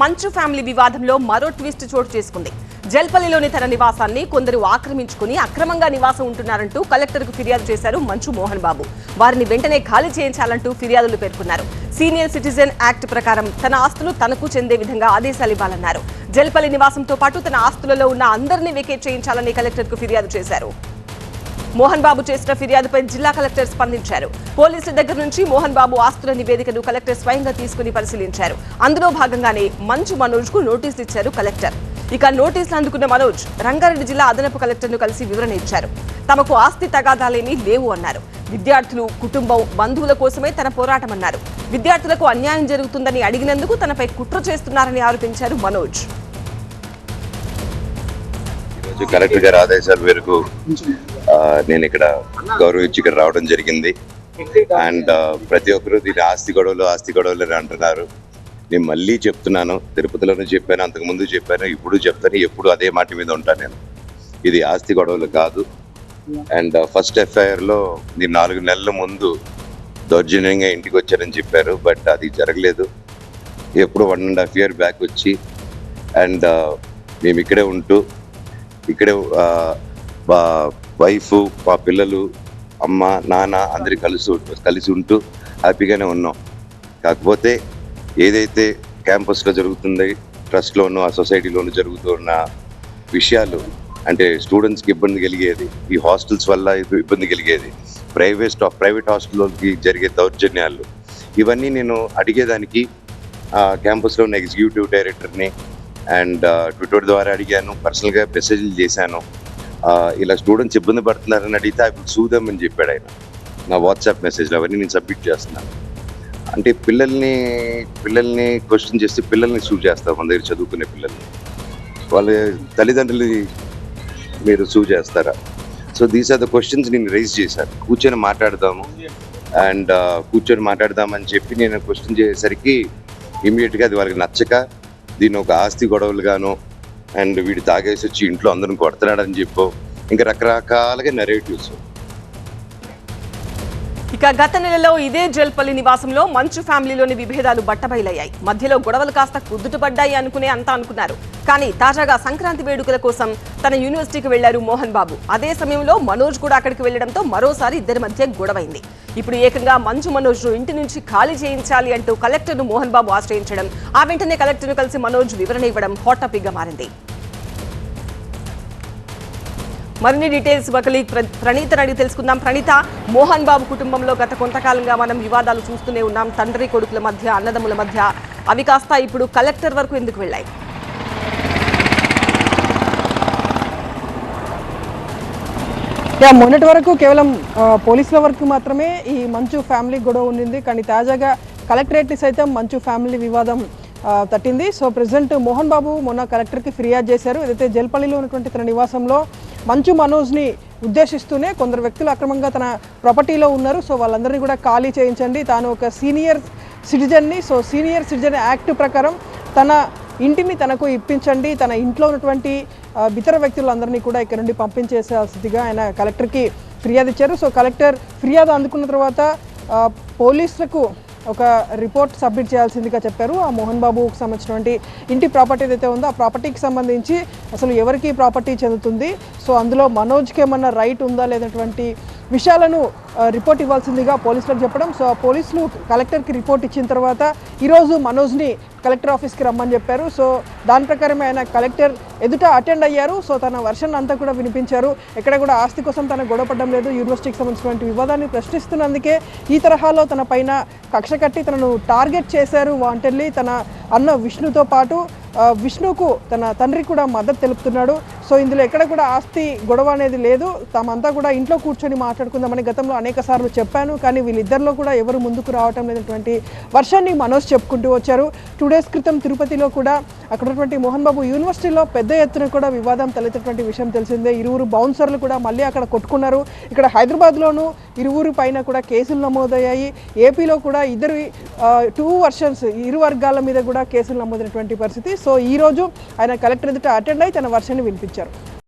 మంచు ఫ్యామిలీ వివాదంలో మరో ట్విస్ట్ చోటు చేసుకుంది. జల్పల్లిలోని తన నివాసాన్ని కొందరు ఆక్రమించుకుని అక్రమంగా నివాసం ఉంటున్నారంటూ కలెక్టర్కు ఫిర్యాదు చేశారు మంచు మోహన్ బాబు. వారిని వెంటనే ఖాళీ చేయించాలంటూ ఫిర్యాదులు పేర్కొన్నారు. సీనియర్ సిటిజన్ యాక్ట్ ప్రకారం తన ఆస్తులు తనకు చెందే విధంగా ఆదేశాలు ఇవ్వాలన్నారు. జల్పల్లి నివాసంతో పాటు తన ఆస్తులలో ఉన్న అందరినీ వెకేట్ చేయించాలని కలెక్టర్కు ఫిర్యాదు చేశారు. మోహన్ బాబు చేసిన ఫిర్యాదుపై జిల్లా కలెక్టర్ స్పందించారు. పోలీసుల దగ్గర నుంచి మోహన్ బాబు ఆస్తుల నివేదికను కలెక్టర్ స్వయంగా తీసుకుని పరిశీలించారు. అందులో భాగంగానే మంచు మనోజ్ కు నోటీసులు ఇచ్చారు కలెక్టర్. ఇక నోటీసులు అందుకున్న మనోజ్ రంగారెడ్డి జిల్లా అదనపు కలెక్టర్ను కలిసి వివరణ ఇచ్చారు. తమకు ఆస్తి తగాదాలేమీ లేవు అన్నారు. విద్యార్థులు, కుటుంబం, బంధువుల కోసమే తన పోరాటమన్నారు. విద్యార్థులకు అన్యాయం జరుగుతుందని అడిగినందుకు తనపై కుట్ర చేస్తున్నారని ఆరోపించారు మనోజ్. కలెక్టర్ గారి ఆదేశాల మేరకు నేను ఇక్కడ గౌరవ ఇచ్చి ఇక్కడ రావడం జరిగింది. అండ్ ప్రతి ఒక్కరు దీని ఆస్తి గొడవలు అని అంటున్నారు. నేను మళ్ళీ చెప్తున్నాను, తిరుపతిలోనూ చెప్పాను, అంతకుముందు చెప్పాను, ఇప్పుడు చెప్తాను, ఎప్పుడు అదే మాట మీద ఉంటాను. నేను ఇది ఆస్తి గొడవలు కాదు. అండ్ ఫస్ట్ ఎఫ్ఐఆర్లో నేను 4 నెలల ముందు దౌర్జన్యంగా ఇంటికి వచ్చారని చెప్పారు. బట్ అది జరగలేదు. ఎప్పుడు 1.5 year బ్యాక్ వచ్చి అండ్ మేము ఇక్కడే ఉంటూ ఇక్కడే మా వైఫ్, మా పిల్లలు, అమ్మ, నాన్న అందరి కలిసి ఉంటూ హ్యాపీగానే ఉన్నాం. కాకపోతే ఏదైతే క్యాంపస్లో జరుగుతుంది, ట్రస్ట్లోనూ ఆ సొసైటీలోనూ జరుగుతున్న విషయాలు అంటే స్టూడెంట్స్కి ఇబ్బంది కలిగేది, ఈ హాస్టల్స్ వల్ల ఇబ్బంది కలిగేది, ప్రైవేట్ హాస్టల్లోకి జరిగే దౌర్జన్యాలు, ఇవన్నీ నేను అడిగేదానికి క్యాంపస్లో ఉన్న ఎగ్జిక్యూటివ్ డైరెక్టర్ని అండ్ ట్విట్టర్ ద్వారా అడిగాను, పర్సనల్గా మెసేజ్లు చేశాను. ఇలా స్టూడెంట్స్ ఇబ్బంది పడుతున్నారని అడిగితే ఐ విల్ సూ దెమ్ అని చెప్పాడు ఆయన. నా వాట్సాప్ మెసేజ్లు అవన్నీ నేను సబ్మిట్ చేస్తున్నాను. అంటే పిల్లల్ని క్వశ్చన్ చేస్తే పిల్లల్ని సూ చేస్తాం. మన దగ్గర చదువుకునే పిల్లల్ని, వాళ్ళ తల్లిదండ్రులని మీరు సూ చేస్తారా? So these are the questions నేను రైజ్ చేశాను. కూర్చొని మాట్లాడదామని చెప్పి నేను క్వశ్చన్ చేసేసరికి ఇమీడియట్గా అది వాళ్ళకి నచ్చక దీన్ని ఒక ఆస్తి గొడవలుగాను అండ్ వీడు తాగేసి వచ్చి ఇంట్లో అందరిని కొడుతున్నాడని చెప్పు ఇంకా రకరకాలుగా నెరేటివ్స్. ఇక గత నెలలో ఇదే జల్పల్లి నివాసంలో మంచు ఫ్యామిలీలోని విభేదాలు బట్టబయలయ్యాయి. మధ్యలో గొడవలు కాస్త కుదుటపడ్డాయి అనుకున్నారు. కానీ తాజాగా సంక్రాంతి వేడుకల కోసం తన యూనివర్సిటీకి వెళ్లారు మోహన్ బాబు. అదే సమయంలో మనోజ్ కూడా అక్కడికి వెళ్లడంతో మరోసారి ఇద్దరి మధ్య గొడవైంది. ఇప్పుడు ఏకంగా మంచు మనోజ్ ను ఇంటి నుంచి ఖాళీ చేయించాలి అంటూ కలెక్టర్ ను మోహన్ బాబు ఆశ్రయించడం, ఆ వెంటనే కలెక్టర్ ను కలిసి మనోజ్ వివరణ ఇవ్వడం హాట్ టాపిక్ గా మారింది. మరిన్ని డీటెయిల్స్ ప్రణీతను అడిగి తెలుసుకుందాం. ప్రణీత, మోహన్ బాబు కుటుంబంలో గత కొంతకాలంగా మనం వివాదాలు చూస్తూనే ఉన్నాం. తండ్రి కొడుకుల మధ్య, అన్నదమ్ముల మధ్య. అవి కాస్త ఇప్పుడు కలెక్టర్ వరకు ఎందుకు వెళ్ళాయి? మొన్నటి వరకు కేవలం పోలీసుల వరకు మాత్రమే ఈ మంచు ఫ్యామిలీ గొడవ ఉండింది. కానీ తాజాగా కలెక్టరేట్ని సైతం మంచు ఫ్యామిలీ వివాదం తట్టింది. సో ప్రెసిడెంట్ మోహన్ బాబు మొన్న కలెక్టర్కి ఫిర్యాదు చేశారు. ఏదైతే జల్పల్లిలో ఉన్నటువంటి తన నివాసంలో మంచు మనోజ్ని ఉద్దేశిస్తూనే కొందరు వ్యక్తులు అక్రమంగా తన ప్రాపర్టీలో ఉన్నారు. సో వాళ్ళందరినీ కూడా ఖాళీ చేయించండి, తాను ఒక సీనియర్ సిటిజన్ని, సో సీనియర్ సిటిజన్ యాక్ట్ ప్రకారం తన ఇంటిని తనకు ఇప్పించండి, తన ఇంట్లో ఉన్నటువంటి ఇతర వ్యక్తులందరినీ కూడా ఇక్కడ నుండి పంపించేసేదిగా ఆయన కలెక్టర్కి ఫిర్యాదు ఇచ్చారు. సో కలెక్టర్ ఫిర్యాదు అందుకున్న తర్వాత పోలీసులకు ఒక రిపోర్ట్ సబ్మిట్ చేయాల్సిందిగా చెప్పారు. ఆ మోహన్ బాబుకు సంబంధించినటువంటి ఇంటి ప్రాపర్టీ ఏదైతే ఉందో ఆ ప్రాపర్టీకి సంబంధించి అసలు ఎవరికి ప్రాపర్టీ చెందుతుంది, సో అందులో మనోజ్కి ఏమన్నా రైట్ ఉందా లేనటువంటి విషయాలను రిపోర్ట్ ఇవ్వాల్సిందిగా పోలీసులకు చెప్పడం. సో ఆ పోలీసులు కలెక్టర్కి రిపోర్ట్ ఇచ్చిన తర్వాత ఈరోజు మనోజ్ని కలెక్టర్ ఆఫీస్కి రమ్మని చెప్పారు. సో దాని ప్రకారం ఆయన కలెక్టర్ ఎదుట అటెండ్ అయ్యారు. సో తన వర్షన్ అంతా కూడా వినిపించారు. ఎక్కడ కూడా ఆస్తి కోసం తన గొడవపడడం లేదు. యూనివర్సిటీకి సంబంధించినటువంటి వివాదాన్ని ప్రశ్నిస్తున్నందుకే ఈ తరహాలో తన పైన కక్ష కట్టి తనను టార్గెట్ చేశారు వాంటెడ్లీ. తన అన్న విష్ణుతో పాటు విష్ణుకు తన తండ్రి కూడా మద్దతు తెలుపుతున్నాడు. సో ఇందులో ఎక్కడ కూడా ఆస్తి గొడవ అనేది లేదు. తామంతా కూడా ఇంట్లో కూర్చొని మాట్లాడుకుందామని గతంలో అనేక సార్లు చెప్పాను, కానీ వీళ్ళిద్దరిలో కూడా ఎవరు ముందుకు రావటం లేనటువంటి వర్షాన్ని మనోజ్ చెప్పుకుంటూ వచ్చారు. 2 days క్రితం తిరుపతిలో కూడా అక్కడ ఉన్నటువంటి మోహన్ బాబు యూనివర్సిటీలో పెద్ద ఎత్తున కూడా వివాదం తలెత్తినటువంటి విషయం తెలిసిందే. ఇరువురు బౌన్సర్లు కూడా మళ్ళీ అక్కడ కొట్టుకున్నారు. ఇక్కడ హైదరాబాద్లోనూ ఇరువురు పైన కూడా కేసులు నమోదయ్యాయి. ఏపీలో కూడా 2 versions ఇరు వర్గాల మీద కూడా కేసులు నమోదైనటువంటి పరిస్థితి. సో ఈరోజు ఆయన కలెక్టర్ ఎదుట అటెండ్ అయి తన వర్షాన్ని వినిపించారు.